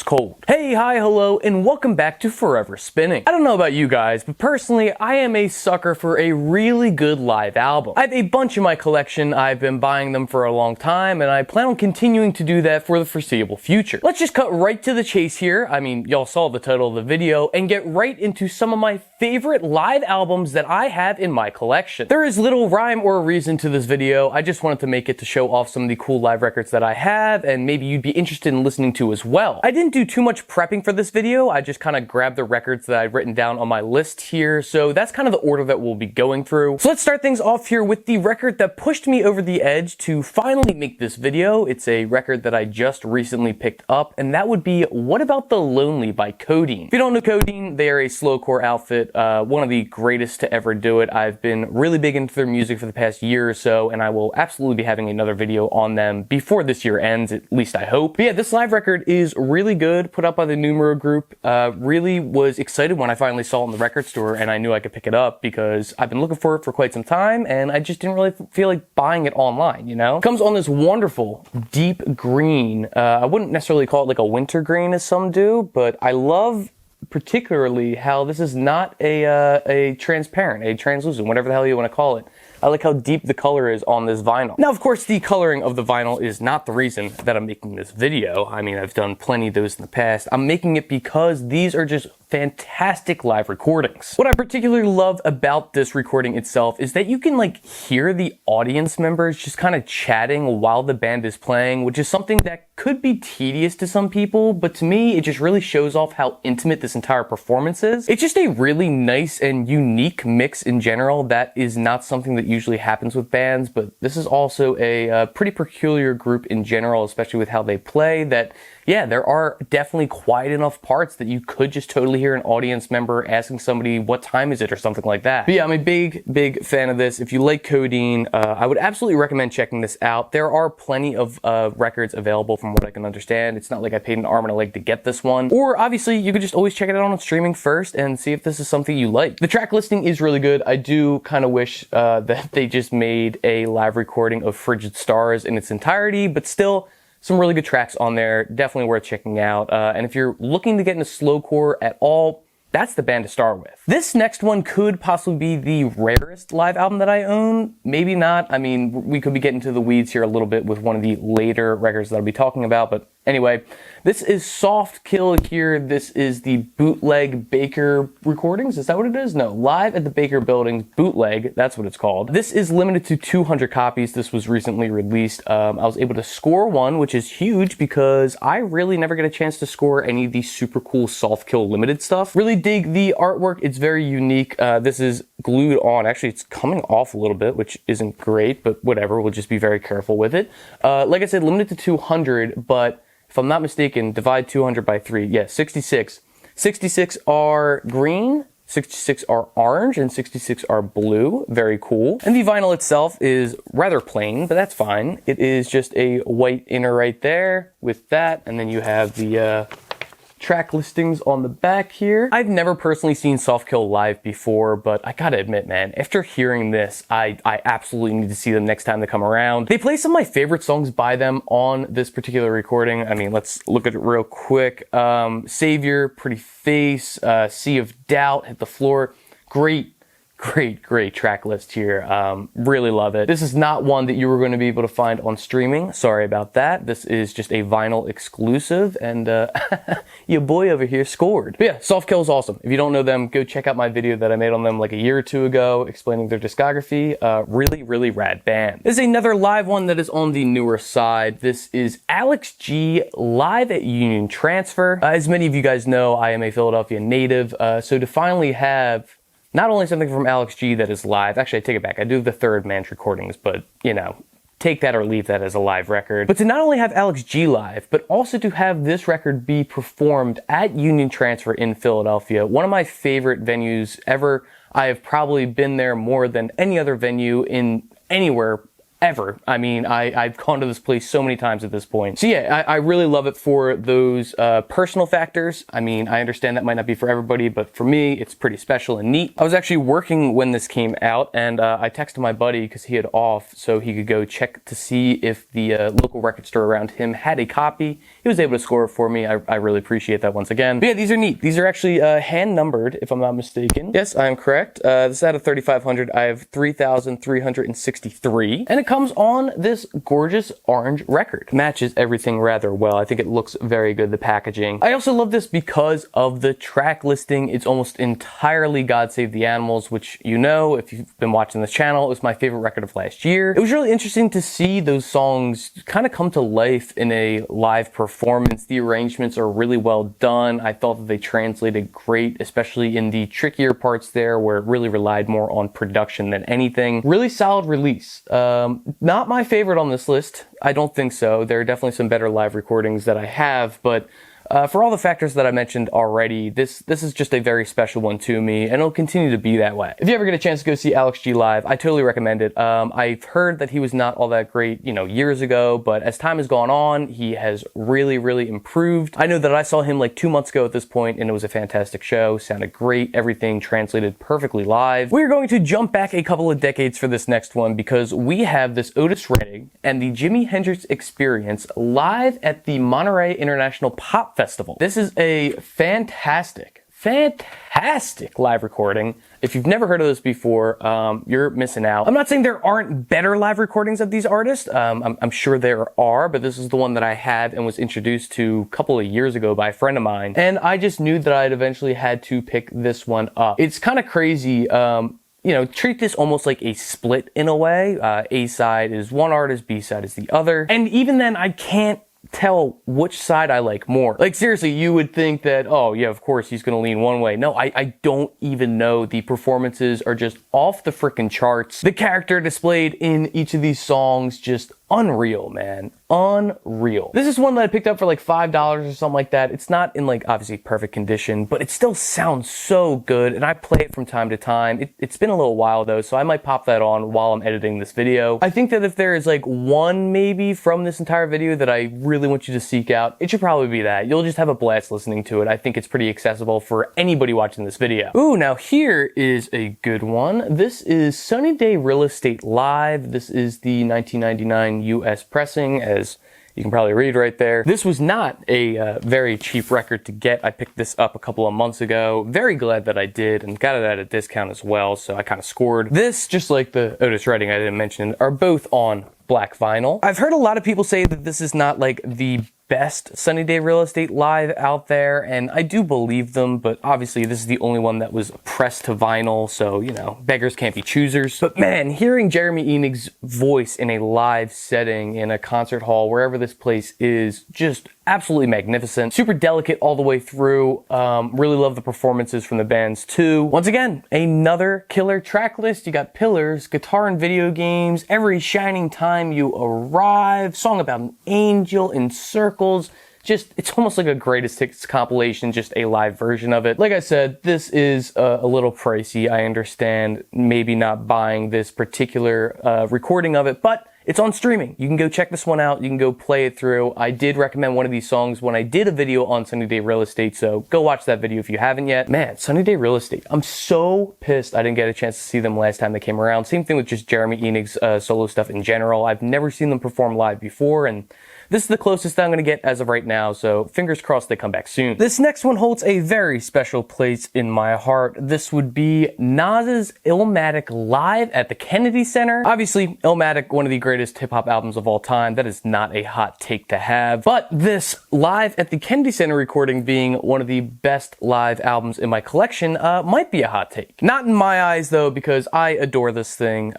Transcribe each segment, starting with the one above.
cold. Hey, hi, hello, and welcome back to Forever Spinning. I don't know about you guys, but personally, I am a sucker for a really good live album. I have a bunch in my collection. I've been buying them for a long time, and I plan on continuing to do that for the foreseeable future. Let's just cut right to the chase here. I mean, y'all saw the title of the video, and get right into some of my favorite live albums that I have in my collection. There is little rhyme or reason to this video. I just wanted to make it to show off some of the cool live records that I have, and maybe you'd be interested in listening to as well. I didn't do too much prepping for this video. I just kind of grabbed the records that I've written down on my list here, so that's kind of the order that we'll be going through. So let's start things off here with the record that pushed me over the edge to finally make this video. It's a record that I just recently picked up, and that would be What About the Lonely by Codeine. If you don't know Codeine, they are a slowcore outfit, one of the greatest to ever do it. I've been really big into their music for the past year or so, and I will absolutely be having another video on them before this year ends, at least I hope. But yeah, this live record is really good, put out by the Numero Group. Really was excited when I finally saw it in the record store, and I knew I could pick it up because I've been looking for it for quite some time, and I just didn't really feel like buying it online, you know? It comes on this wonderful deep green. I wouldn't necessarily call it like a winter green as some do, but I love particularly how this is not a transparent, a translucent, whatever the hell you want to call it. I like how deep the color is on this vinyl. Now, of course, the coloring of the vinyl is not the reason that I'm making this video. I mean, I've done plenty of those in the past. I'm making it because these are just fantastic live recordings. What I particularly love about this recording itself is that you can like hear the audience members just kind of chatting while the band is playing, which is something that could be tedious to some people, but to me, it just really shows off how intimate this entire performance is. It's just a really nice and unique mix in general that is not something that usually happens with bands, but this is also a pretty peculiar group in general, especially with how they play, that yeah, there are definitely quiet enough parts that you could just totally hear an audience member asking somebody, what time is it, or something like that. But yeah, I'm a big fan of this. If you like Codeine, I would absolutely recommend checking this out. There are plenty of records available from what I can understand. It's not like I paid an arm and a leg to get this one. Or obviously, you could just always check it out on streaming first and see if this is something you like. The track listing is really good. I do kind of wish that they just made a live recording of Frigid Stars in its entirety, but still, some really good tracks on there, definitely worth checking out. And if you're looking to get into slowcore at all, that's the band to start with. This next one could possibly be the rarest live album that I own. Maybe not. I mean, we could be getting to the weeds here a little bit with one of the later records that I'll be talking about, but anyway, this is Soft Kill here. This is the bootleg Baker recordings. Is that what it is? No, Live at the Baker Buildings bootleg. That's what it's called. This is limited to 200 copies. This was recently released. I was able to score one, which is huge because I really never get a chance to score any of the super cool Soft Kill limited stuff. Really dig the artwork. It's very unique. This is glued on. Actually, it's coming off a little bit, which isn't great, but whatever. We'll just be very careful with it. Like I said, limited to 200, but if I'm not mistaken, divide 200 by 3. Yeah, 66. 66 are green, 66 are orange, and 66 are blue. Very cool. And the vinyl itself is rather plain, but that's fine. It is just a white inner right there with that, and then you have the track listings on the back here. I've never personally seen Soft Kill live before, but I gotta admit, man, after hearing this, I absolutely need to see them next time they come around. They play some of my favorite songs by them on this particular recording. I mean, let's look at it real quick. Savior, Pretty Face, Sea of Doubt, Hit the Floor. Great track list here. Really love it. This is not one that you were going to be able to find on streaming. Sorry about that. This is just a vinyl exclusive, and your boy over here scored. But yeah, Soft Kill is awesome. If you don't know them, go check out my video that I made on them like a year or two ago explaining their discography. Really rad band. This is another live one that is on the newer side. This is Alex G live at Union Transfer. As many of you guys know, I am a Philadelphia native, so to finally have not only something from Alex G that is live, actually I take it back, I do the third man's recordings, but you know, take that or leave that as a live record. But to not only have Alex G live, but also to have this record be performed at Union Transfer in Philadelphia, one of my favorite venues ever. I have probably been there more than any other venue in anywhere ever. I mean, I've gone to this place so many times at this point. So yeah, I really love it for those personal factors. I mean, I understand that might not be for everybody, but for me, it's pretty special and neat. I was actually working when this came out, and I texted my buddy because he had off so he could go check to see if the local record store around him had a copy. He was able to score it for me. I really appreciate that once again. But yeah, these are neat. These are actually hand numbered, if I'm not mistaken. Yes, I am correct. This is out of 3,500. I have 3,363, and it comes on this gorgeous orange record. Matches everything rather well. I think it looks very good, the packaging. I also love this because of the track listing. It's almost entirely God Save the Animals, which, you know, if you've been watching this channel, it was my favorite record of last year. It was really interesting to see those songs kind of come to life in a live performance. The arrangements are really well done. I thought that they translated great, especially in the trickier parts there where it really relied more on production than anything. Really solid release. Not my favorite on this list. I don't think so. There are definitely some better live recordings that I have, but for all the factors that I mentioned already, this is just a very special one to me, and it'll continue to be that way. If you ever get a chance to go see Alex G live, I totally recommend it. I've heard that he was not all that great, you know, years ago, but as time has gone on, he has really, really improved. I know that I saw him like 2 months ago at this point, and it was a fantastic show. Sounded great. Everything translated perfectly live. We're going to jump back a couple of decades for this next one because we have this Otis Redding and the Jimi Hendrix Experience live at the Monterey International Pop Festival. This is a fantastic live recording. If you've never heard of this before, you're missing out. I'm not saying there aren't better live recordings of these artists. I'm sure there are, but this is the one that I have and was introduced to a couple of years ago by a friend of mine. And I just knew that I'd eventually had to pick this one up. It's kind of crazy. You know, treat this almost like a split in a way. A side is one artist, B side is the other. And even then, I can't tell which side I like more. Like seriously, you would think that, oh yeah, of course he's gonna lean one way. No, I don't even know. The performances are just off the frickin' charts. The character displayed in each of these songs, just unreal, man. Unreal. This is one that I picked up for like $5 or something like that. It's not in like obviously perfect condition, but it still sounds so good, and I play it from time to time. It's been a little while though, so I might pop that on while I'm editing this video. I think that if there is like one maybe from this entire video that I really want you to seek out, it should probably be that. You'll just have a blast listening to it. I think it's pretty accessible for anybody watching this video. Ooh, now here is a good one. This is Sunny Day Real Estate Live. This is the 1999 US pressing, as you can probably read right there. This was not a very cheap record to get. I picked this up a couple of months ago. Very glad that I did, and got it at a discount as well, so I kind of scored. This, just like the Otis Redding I didn't mention, are both on black vinyl. I've heard a lot of people say that this is not like the best Sunny Day Real Estate Live out there, and I do believe them, but obviously this is the only one that was pressed to vinyl, so, you know, beggars can't be choosers. But man, hearing Jeremy Enig's voice in a live setting in a concert hall, wherever this place is, just absolutely magnificent. Super delicate all the way through. Really love the performances from the bands too. Once again, another killer track list. You got Pillars, Guitar and Video Games, Every Shining Time You Arrive, Song About an Angel, In Circles. Just, it's almost like a greatest hits compilation, just a live version of it. Like I said, this is a little pricey. I understand maybe not buying this particular recording of it, but it's on streaming. You can go check this one out. You can go play it through. I did recommend one of these songs when I did a video on Sunny Day Real Estate, so go watch that video if you haven't yet. Man, Sunny Day Real Estate. I'm so pissed I didn't get a chance to see them last time they came around. Same thing with just Jeremy Enig's solo stuff in general. I've never seen them perform live before, and this is the closest I'm going to get as of right now, so fingers crossed they come back soon. This next one holds a very special place in my heart. This would be Nas's Illmatic live at the Kennedy Center. Obviously, Illmatic, one of the greatest hip-hop albums of all time. That is not a hot take to have. But this live at the Kennedy Center recording being one of the best live albums in my collection might be a hot take. Not in my eyes, though, because I adore this thing.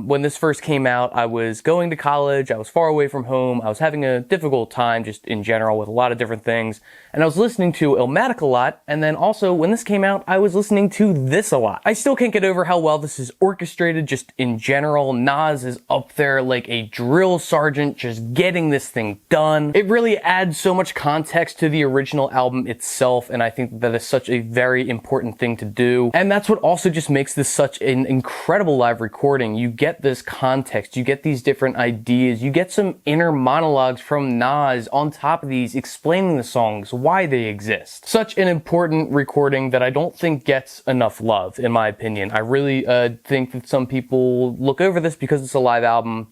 When this first came out, I was going to college. I was far away from home. I was having a a difficult time just in general with a lot of different things. And I was listening to Illmatic a lot, and then also when this came out, I was listening to this a lot. I still can't get over how well this is orchestrated just in general. Nas is up there like a drill sergeant just getting this thing done. It really adds so much context to the original album itself, and I think that is such a very important thing to do. And that's what also just makes this such an incredible live recording. You get this context, you get these different ideas, you get some inner monologues from Nas on top of these explaining the songs, why they exist. Such an important recording that I don't think gets enough love, in my opinion. I really think that some people look over this because it's a live album.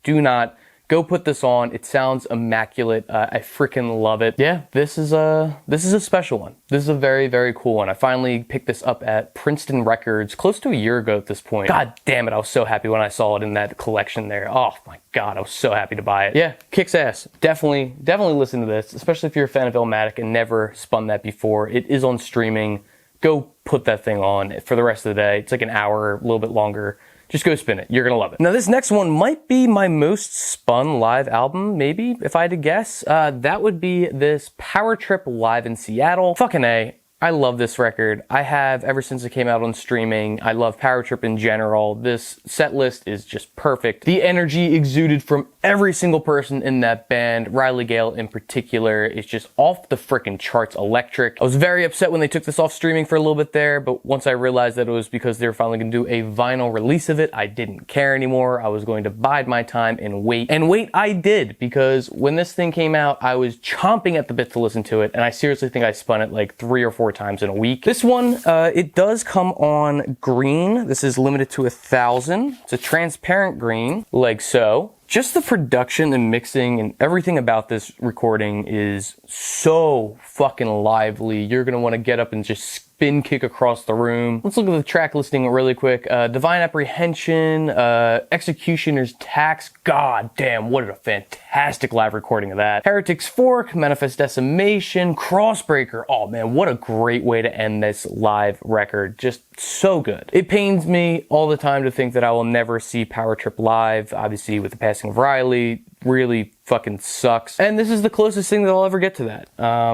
Do not. Go put this on. It sounds immaculate. I freaking love it. Yeah, this is a special one. This is a very, very cool one. I finally picked this up at Princeton Records close to a year ago at this point. God damn it, I was so happy when I saw it in that collection there. Oh my God, I was so happy to buy it. Yeah, kicks ass. Definitely listen to this, especially if you're a fan of Illmatic and never spun that before. It is on streaming. Go put that thing on for the rest of the day. It's like an hour, a little bit longer. Just go spin it. You're gonna love it. Now this next one might be my most spun live album, maybe, if I had to guess. That would be this Power Trip Live in Seattle. Fucking A. I love this record. I have ever since it came out on streaming. I love Power Trip in general. This set list is just perfect. The energy exuded from every single person in that band, Riley Gale in particular, is just off the frickin' charts electric. I was very upset when they took this off streaming for a little bit there, but once I realized that it was because they were finally gonna do a vinyl release of it, I didn't care anymore. I was going to bide my time and wait. And wait I did, because when this thing came out, I was chomping at the bit to listen to it, and I seriously think I spun it like 3 or 4 times in a week. This one, it does come on green. This is limited to 1,000. It's a transparent green, like so. Just the production and mixing and everything about this recording is so fucking lively. You're gonna want to get up and just spin kick across the room. Let's look at the track listing really quick. Divine Apprehension, Executioner's Tax. God damn, what a fantastic live recording of that. Heretic's Fork, Manifest Decimation, Crossbreaker. Oh man, what a great way to end this live record. Just so good. It pains me all the time to think that I will never see Power Trip live. Obviously, with the passing of Riley, really fucking sucks. And this is the closest thing that I'll ever get to that.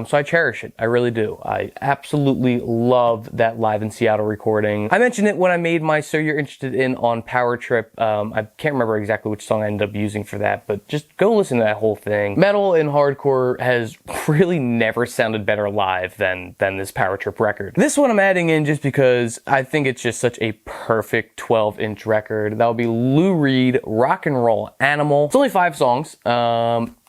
So I cherish it. I really do. I absolutely love that Live in Seattle recording. I mentioned it when I made my So You're Interested In on Power Trip. I can't remember exactly which song I ended up using for that, but just go listen to that whole thing. Metal and hardcore has really never sounded better live than this Power Trip record. This one I'm adding in just because I think it's just such a perfect 12-inch record. That would be Lou Reed, Rock and Roll Animal. It's only 5 songs.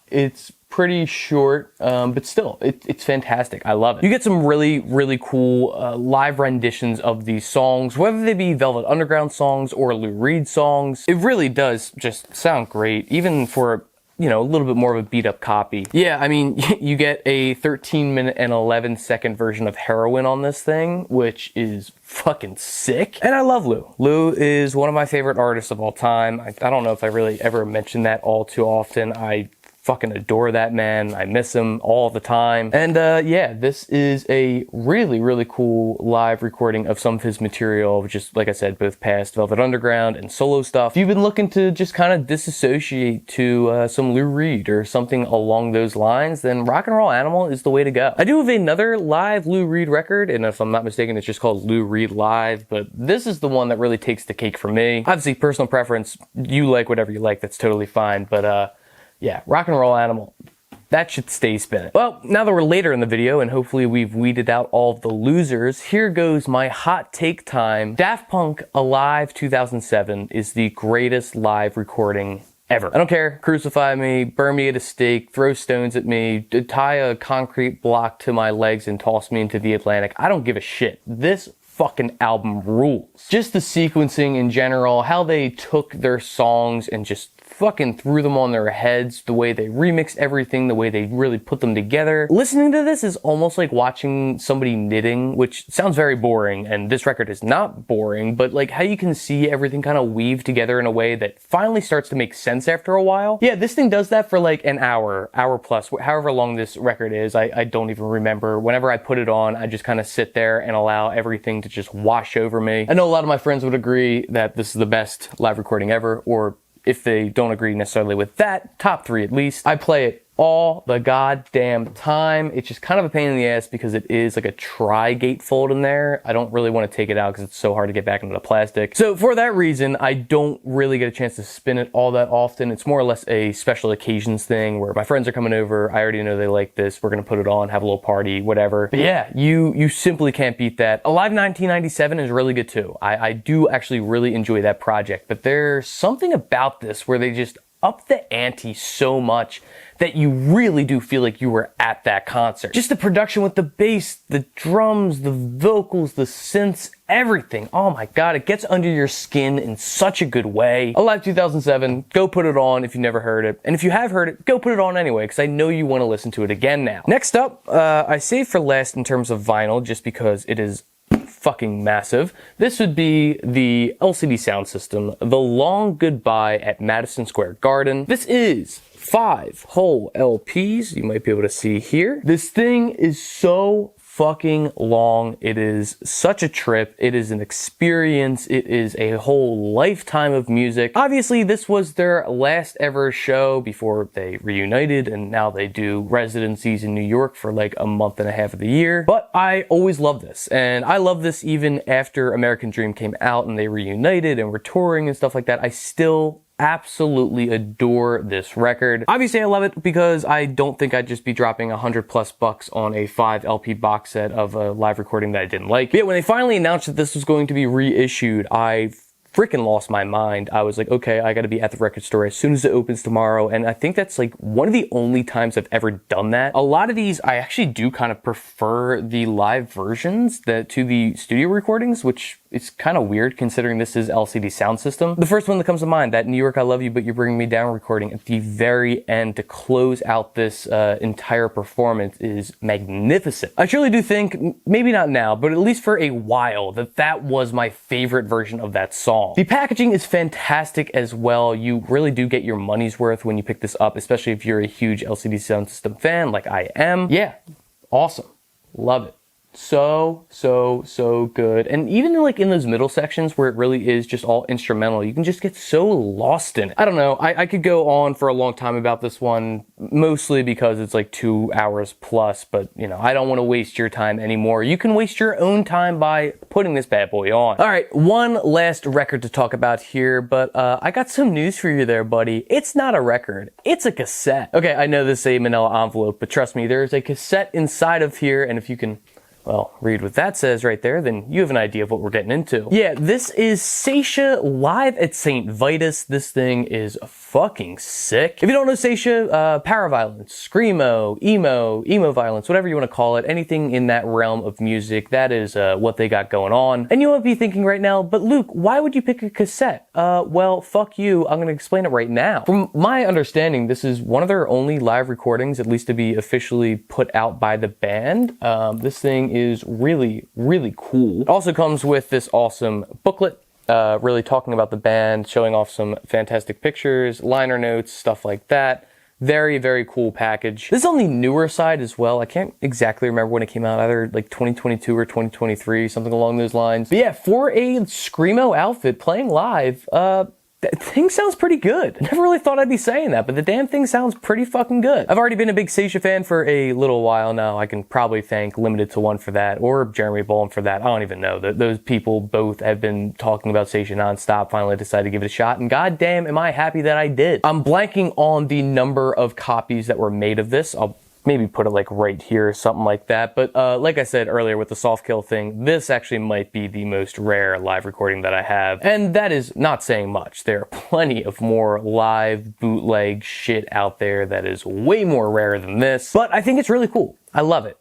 It's pretty short, but still, it's fantastic. I love it. You get some really, really cool live renditions of these songs, whether they be Velvet Underground songs or Lou Reed songs. It really does just sound great, even for, you know, a little bit more of a beat up copy. Yeah, I mean, you get a 13-minute and 11-second version of Heroin on this thing, which is fucking sick. And I love Lou. Lou is one of my favorite artists of all time. I don't know if I really ever mentioned that all too often. I fucking adore that man. I miss him all the time. And yeah, this is a really, really cool live recording of some of his material, just like I said, both past Velvet Underground and solo stuff. If you've been looking to just kind of disassociate to some Lou Reed or something along those lines, then Rock and Roll Animal is the way to go. I do have another live Lou Reed record, and if I'm not mistaken, it's just called Lou Reed Live, but this is the one that really takes the cake for me. Obviously, personal preference, you like whatever you like, that's totally fine, but yeah, Rock and Roll Animal, that should stay spinning. Well, now that we're later in the video and hopefully we've weeded out all of the losers, here goes my hot take time. Daft Punk Alive 2007 is the greatest live recording ever. I don't care. Crucify me, burn me at a stake, throw stones at me, tie a concrete block to my legs and toss me into the Atlantic. I don't give a shit. This fucking album rules. Just the sequencing in general, how they took their songs and just fucking threw them on their heads, the way they remixed everything, the way they really put them together. Listening to this is almost like watching somebody knitting, which sounds very boring, and this record is not boring, but like how you can see everything kind of weave together in a way that finally starts to make sense after a while. Yeah, this thing does that for like an hour plus, however long this record is. I don't even remember. Whenever I put it on, I just kind of sit there and allow everything to just wash over me. I know a lot of my friends would agree that this is the best live recording ever, or if they don't agree necessarily with that, top 3 at least. I play it all the goddamn time. It's just kind of a pain in the ass because it is like a tri-gatefold in there. I don't really want to take it out because it's so hard to get back into the plastic. So for that reason, I don't really get a chance to spin it all that often. It's more or less a special occasions thing where my friends are coming over. I already know they like this. We're going to put it on, have a little party, whatever. But yeah, you simply can't beat that. Alive 1997 is really good too. I do actually really enjoy that project, but there's something about this where they just up the ante so much that you really do feel like you were at that concert. Just the production with the bass, the drums, the vocals, the synths, everything. Oh my God, it gets under your skin in such a good way. Alive 2007, go put it on if you've never heard it. And if you have heard it, go put it on anyway, because I know you want to listen to it again now. Next up, I saved for last in terms of vinyl just because it is fucking massive. This would be the LCD sound system, The Long Goodbye at Madison Square Garden. This is 5 whole LPs. You might be able to see here. This thing is so fucking long. It is such a trip. It is an experience. It is a whole lifetime of music. Obviously, this was their last ever show before they reunited, and now they do residencies in New York for like a month and a half of the year. But I always love this, and I love this even after American Dream came out and they reunited and were touring and stuff like that. I still absolutely adore this record. Obviously, I love it because I don't think I'd just be dropping $100+ on a 5 LP box set of a live recording that I didn't like. But yeah, when they finally announced that this was going to be reissued, I freaking lost my mind. I was like, okay, I gotta be at the record store as soon as it opens tomorrow. And I think that's like one of the only times I've ever done that. A lot of these, I actually do kind of prefer the live versions to the studio recordings, which is kind of weird considering this is LCD sound system. The first one that comes to mind, that New York I Love You But You're Bringing Me Down recording at the very end to close out this entire performance, is magnificent. I truly do think, maybe not now, but at least for a while, that was my favorite version of that song. The packaging is fantastic as well. You really do get your money's worth when you pick this up, especially if you're a huge LCD sound system fan like I am. Yeah, awesome. Love it. So good. And even like in those middle sections where it really is just all instrumental, you can just get so lost in it. I don't know. I could go on for a long time about this one, mostly because it's like 2 hours plus, but you know, I don't want to waste your time anymore. You can waste your own time by putting this bad boy on. All right, one last record to talk about here, but I got some news for you there, buddy. It's not a record. It's a cassette. Okay, I know this is a manila envelope, but trust me, there's a cassette inside of here, and if you can, well, read what that says right there, then you have an idea of what we're getting into. Yeah, this is Satia live at St. Vitus. This thing is fucking sick. If you don't know Satia, paraviolence, screamo, emo violence, whatever you want to call it, anything in that realm of music, that is what they got going on. And you might be thinking right now, but Luke, why would you pick a cassette? Well, fuck you. I'm going to explain it right now. From my understanding, this is one of their only live recordings, at least to be officially put out by the band. This thing is really, really cool. It also comes with this awesome booklet, really talking about the band, showing off some fantastic pictures, liner notes, stuff like that. Very, very cool package. This is on the newer side as well. I can't exactly remember when it came out, either like 2022 or 2023, something along those lines. But yeah, for a screamo outfit playing live, that thing sounds pretty good. I never really thought I'd be saying that, but the damn thing sounds pretty fucking good. I've already been a big Satia fan for a little while now. I can probably thank Limited to One for that, or Jeremy Bolin for that. I don't even know. Those people both have been talking about Satia nonstop. Finally decided to give it a shot, and goddamn, am I happy that I did. I'm blanking on the number of copies that were made of this. I'll maybe put it like right here or something like that. But like I said earlier with the soft kill thing, this actually might be the most rare live recording that I have. And that is not saying much. There are plenty of more live bootleg shit out there that is way more rare than this. But I think it's really cool. I love it.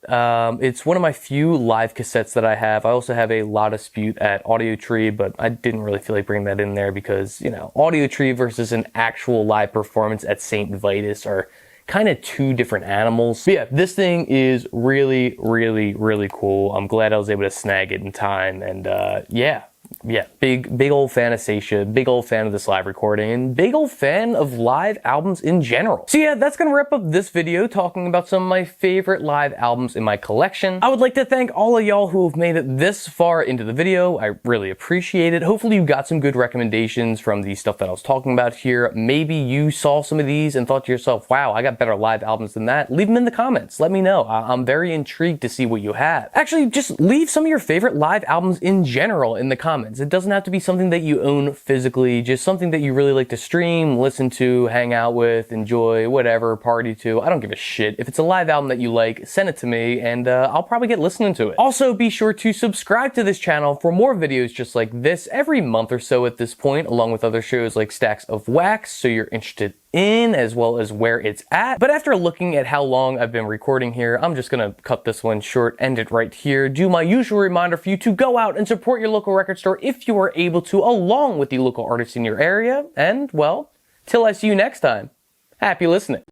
It's one of my few live cassettes that I have. I also have a La Dispute at Audio Tree, but I didn't really feel like bringing that in there because, you know, Audio Tree versus an actual live performance at St. Vitus are kind of two different animals. But yeah, this thing is really, really, really cool. I'm glad I was able to snag it in time, and yeah, yeah, big old fan of Seisha, big old fan of this live recording, and big old fan of live albums in general. So yeah, that's gonna wrap up this video talking about some of my favorite live albums in my collection. I would like to thank all of y'all who have made it this far into the video. I really appreciate it. Hopefully you got some good recommendations from the stuff that I was talking about here. Maybe you saw some of these and thought to yourself, wow, I got better live albums than that. Leave them in the comments. Let me know. I'm very intrigued to see what you have. Actually, just leave some of your favorite live albums in general in the comments. It doesn't have to be something that you own physically, just something that you really like to stream, listen to, hang out with, enjoy, whatever, party to. I don't give a shit. If it's a live album that you like, send it to me and I'll probably get listening to it. Also, be sure to subscribe to this channel for more videos just like this every month or so at this point, along with other shows like Stacks of Wax, so you're interested in as well as where it's at. But after looking at how long I've been recording here, I'm just gonna cut this one short, end it right here, do my usual reminder for you to go out and support your local record store if you are able to, along with the local artists in your area. And well, till I see you next time, happy listening.